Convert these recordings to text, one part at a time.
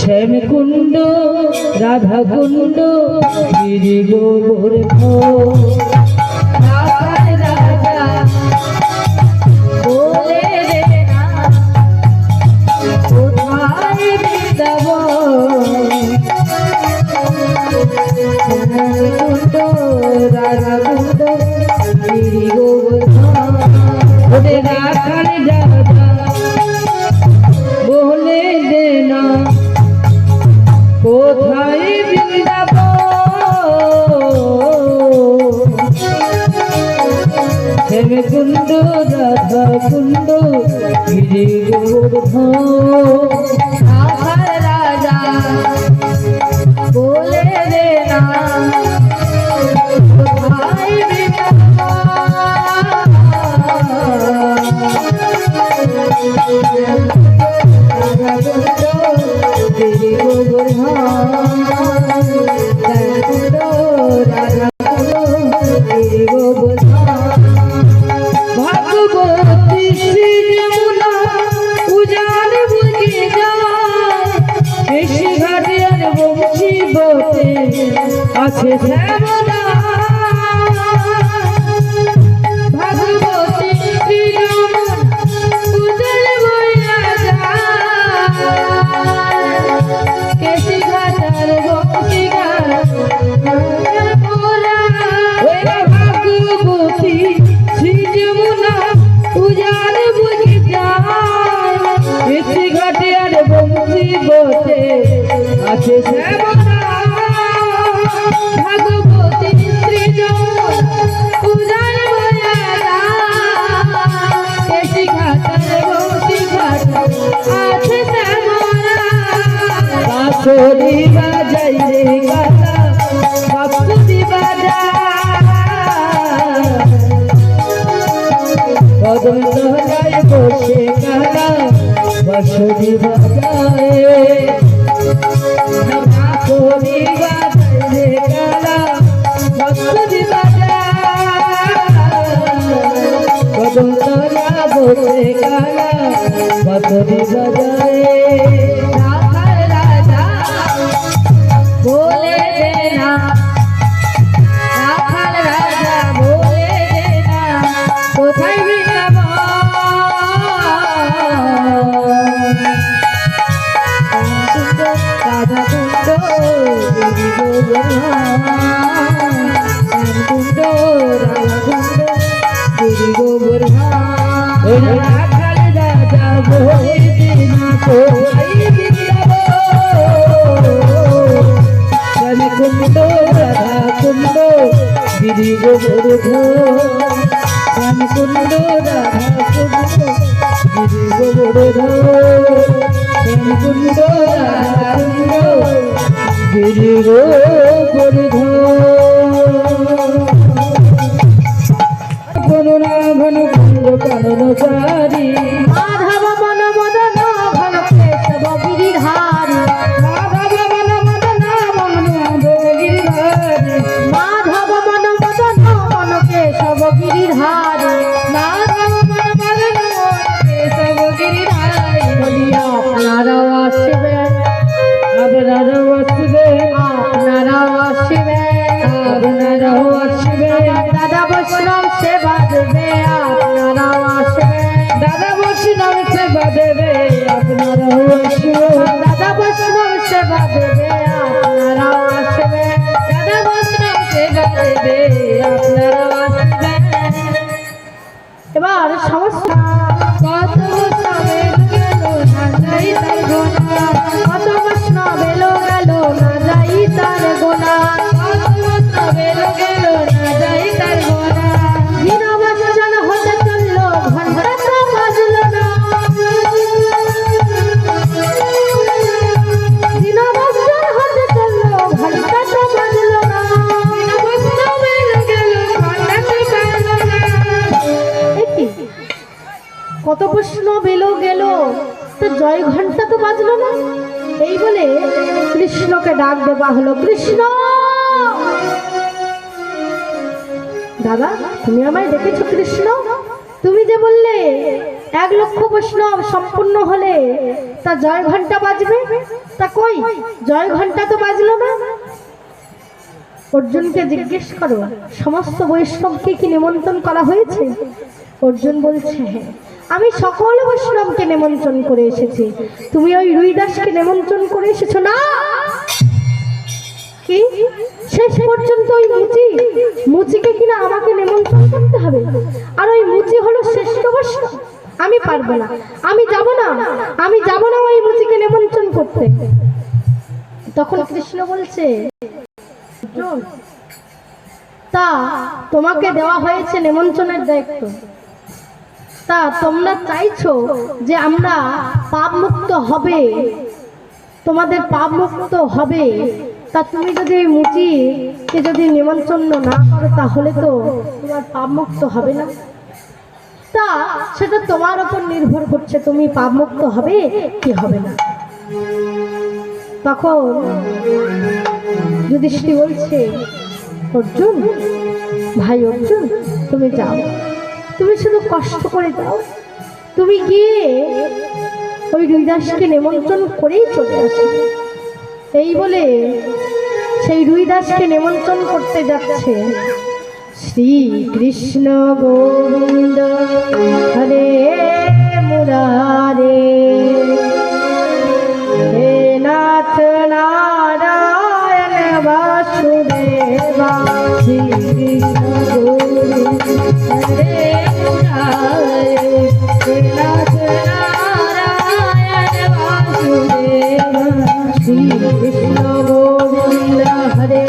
শ্যাম কুণ্ড রাধা কুণ্ড গিরি গোবর্ধন বলে রে না কোথায় বৃন্দাবন কুণ্ড রাধা কুণ্ড গিরি গোবর্ধন বলে রাখার রাজা বলে দে না কোথায় বৃন্দাবন শ্যাম কুণ্ড রাধা কুণ্ড গিরি গোবর্ধন রাজা বলে রে না কোথায় ভগবতী শ্রী যমুনা উজান বুঝে যায় বেশি ঘাটে আর বংশী বটে আছে শ্যামলা ভগবতী শ্রী যমুনা উজান বইয়া যায় কেশি ঘাট আর বংশী ঘাট ভগবতী শ্রী যমুনা উজান বুঝে যায় বেশি ঘাটে আর বংশী বটে আছে শ্যামলা ভগবতী শ্রী যমুনা উজান বইয়া যায় বেশি ঘাট আর বংশী ঘাট আছে শ্যামলা বাঁশরি বাজাই রে কালা বাঁশরি বাজায় কদম তলায় বসে কালা বাঁশরি বাজায় বাঁশরি বাজায় রে কালা বাঁশরি বাজায় কদম তলা বসে কালা বাঁশরি বাজায় बोले देना राखाल राजा बोले देना कोথায় বৃন্দাবন কুণ্ড রাধা কুণ্ড গিরি গোবর্ধন কুণ্ড রাধা কুণ্ড গিরি গোবর্ধন রাখাল রাজা বলে দেনা কোথায় কুণ্ড রাধা কুণ্ড গিরি গোবর্ধন কুণ্ড রাধা কুণ্ড গিরি গোবর্ধন কুণ্ড রাধা কুণ্ড গিরি গোবর্ধন ঘন কুণ্ড কানন চারি মাধব মন মদন ঘন কেশব গিরিধারী মাধব মন মদন মন কেশব গিরিধারী মাধব মন মদন কেশব গিরিধারী বলিয়া আপনারাও আসবে আপনারাও আসবে আপনারাও আসবে আপনারাও আসবে দাদা বৈষ্ণব সেবা দেবে আপনারাও আসবে দাদা বৈষ্ণব সেবা দেবে আপনারাও আসবে দাদা বৈষ্ণব সেবা দেবে আপনারাও আসবে দাদা বৈষ্ণব সেবা দেবে আপনারাও আসবে এবার সমস্যা কত বৈষ্ণবের গেল না যাই তার গোনা কত বৈষ্ণবের গেল না যাই তার গোনা কত বৈষ্ণবের গেল না যাই তার গোনা দিন অবসান হতে চললো ঘন্টা তো বাজলো না দিন অবসান হতে চললো ঘন্টা তো বাজলো না দিন বৈষ্ণবের গেল ঘন্টা তো বাজলো না কত বৈষ্ণব এলো গেল তো জয় ঘন্টা তো বাজলো না এই বলে কৃষ্ণকে ডাক দেওয়া হলো কৃষ্ণ দাদা তুমি আমায় ডেকেছো কৃষ্ণ তুমি যে বললে 1,00,000 প্রশ্ন সম্পূর্ণ হলে তা জয় ঘন্টা বাজবে, তা কই জয় ঘন্টা তো বাজলো না। অর্জুনকে জিজ্ঞেস করো সমস্ত বৈষ্ণবকে কি নিমন্ত্রণ করা হয়েছে? অর্জুন বলছে হ্যাঁ, আমি সকল বৈষ্ণবকে নিমন্ত্রণ করে এসেছি, তুমি ওই রুইদাসকে নিমন্ত্রণ করে এসেছো না। কি শেষ পর্যন্ত ওই মুচিকে কিনা আমাকে নিমন্ত্রণ করতে হবে, আর ওই মুচি হলো শ্রেষ্ঠ বৈষ্ণব। আমি পারবো না, আমি যাব না ওই মুচিকে নিমন্ত্রণ করতে। তখন কৃষ্ণ বলছে তা তোমাকে দেওয়া হয়েছে নিমন্ত্রণের দায়িত্ব, তা তোমরা চাইছো যে আমরা পাপ মুক্ত হবে, তোমাদের পাপ মুক্ত হবে, তা তুমি যদি মুচিকে যদি নিমন্ত্রণ না করো তাহলে তো তোমার পাপ মুক্ত হবে না। তা সেটা তোমার উপর নির্ভর করছে, তুমি পাপ মুক্ত হবে কি হবে না। তখন যুধিষ্ঠির বলছে অর্জুন, ভাই অর্জুন, তুমি যাও, তুমি শুধু কষ্ট করে যাও, তুমি গিয়ে ওই রুইদাসকে নিমন্ত্রণ করেই চলে আসো। এই বলে সেই রুইদাসকে নিমন্ত্রণ করতে যাচ্ছে। শ্রী কৃষ্ণ গোবিন্দ হরে মুরারে, হে নাথ নারায়ণ বাসুদেবা, শ্রী কৃষ্ণ গোবিন্দ হরে মুরারে, হে নাথ নারায়ণ বাসুদেবা, শ্রী কৃষ্ণ গোবিন্দ হরে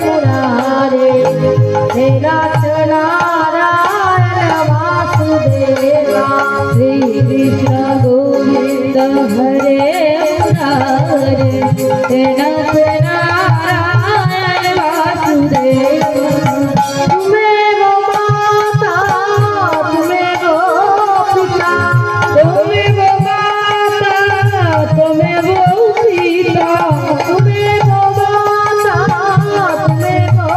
মুরারে, হে নাথ নারায়ণ বাসুদেবা, শ্রী কৃষ্ণ গোবিন্দ হরে মুরারে, হে নাথ নারায়ণ বাসুদেবা। তুমি গো মাতা, তুমি গো পিতা, তুমি গো মাতা, তুমি গো পিতা, তুমি গো মাতা, তুমি গো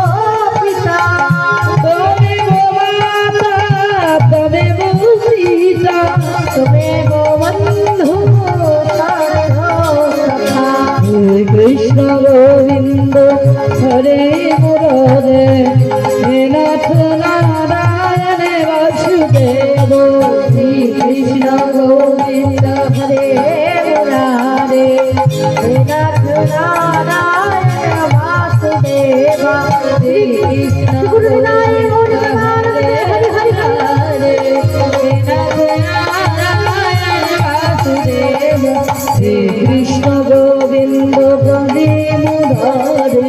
পিতা, তুমি গো মাতা, তুমি গো পিতা, তুমি গো বন্ধু সখা। কৃষ্ণ গোবিন্দ হরে মুরারে, হে নাথ নারায়ণ বাসুদেব, শ্রী কৃষ্ণ গোবিন্দ হরে মুরারে, হে নাথ নারায়ণ বাসুদেবা, শ্রী কৃষ্ণ গোবিন্দ হরে মুরারে, হে নাথ নারায়ণ বাসুদেবা, শ্রী কৃষ্ণ গোবিন্দ হরে মুরারে,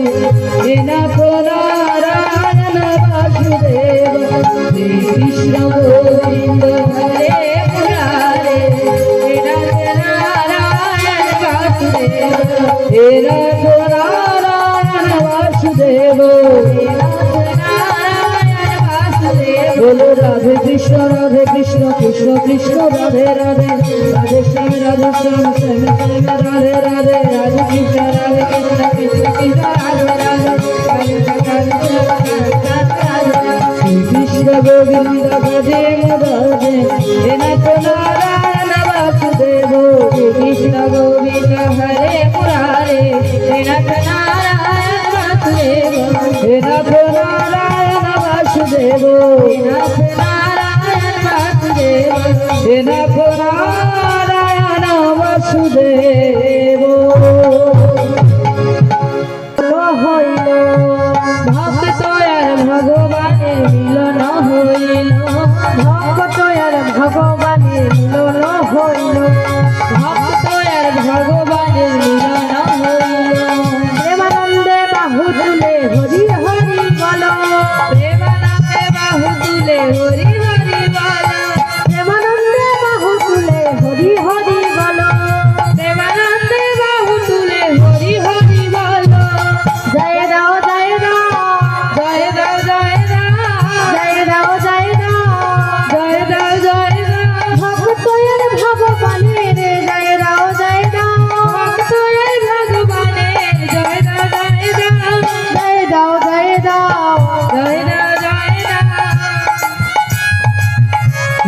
হে নাথ নারায়ণ বাসুদেবা, শ্রী কৃষ্ণ গোবিন্দ হরে মুরারে, হে নাথ নারায়ণ বাসুদেবা, হে নাথ নারায়ণ বাসুদেবা, হে নাথ নারায়ণ বাসুদেবা। বলো রাধে কৃষ্ণ কৃষ্ণ কৃষ্ণ রাধে রাধে, রাধে শ্যাম শ্যাম শ্যাম রাধে রাধে, রাধে কৃষ্ণ কৃষ্ণ কৃষ্ণ রাধে রাধে, শ্রী কৃষ্ণ গোবিন্দ হরে মুরারে, হে নাথ নারায়ণ বাসুদেব, শ্রী কৃষ্ণ গোবিন্দ হরে মুরারে, হে নাথ নারায়ণ বাসুদেব, হে নাথ নারায়ণ বাসুদেব, হে নাথ নারায়ণ বাসুদেব, হে নাথ নারায়ণ বাসুদেব। হইল ভক্ত আর ভগবানের মিলন হইল, ভক্ত আর ভগবানের মিলন হইল, ভক্ত আর ভগবানের মিলন হইল। প্রেমানন্দে বাহু তুলে হরি হরি বল, প্রেমানন্দে বাহু তুলে হরি হরি বল, প্রেমানন্দে বাহু তুলে হরি হরি বল, প্রেমানন্দে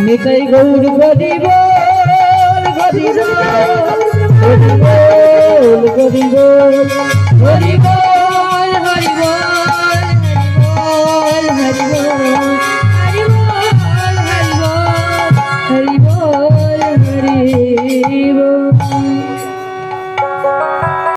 নিতাই গৌর গরিব গরিব গরিব গরিব হরি বল হরি বল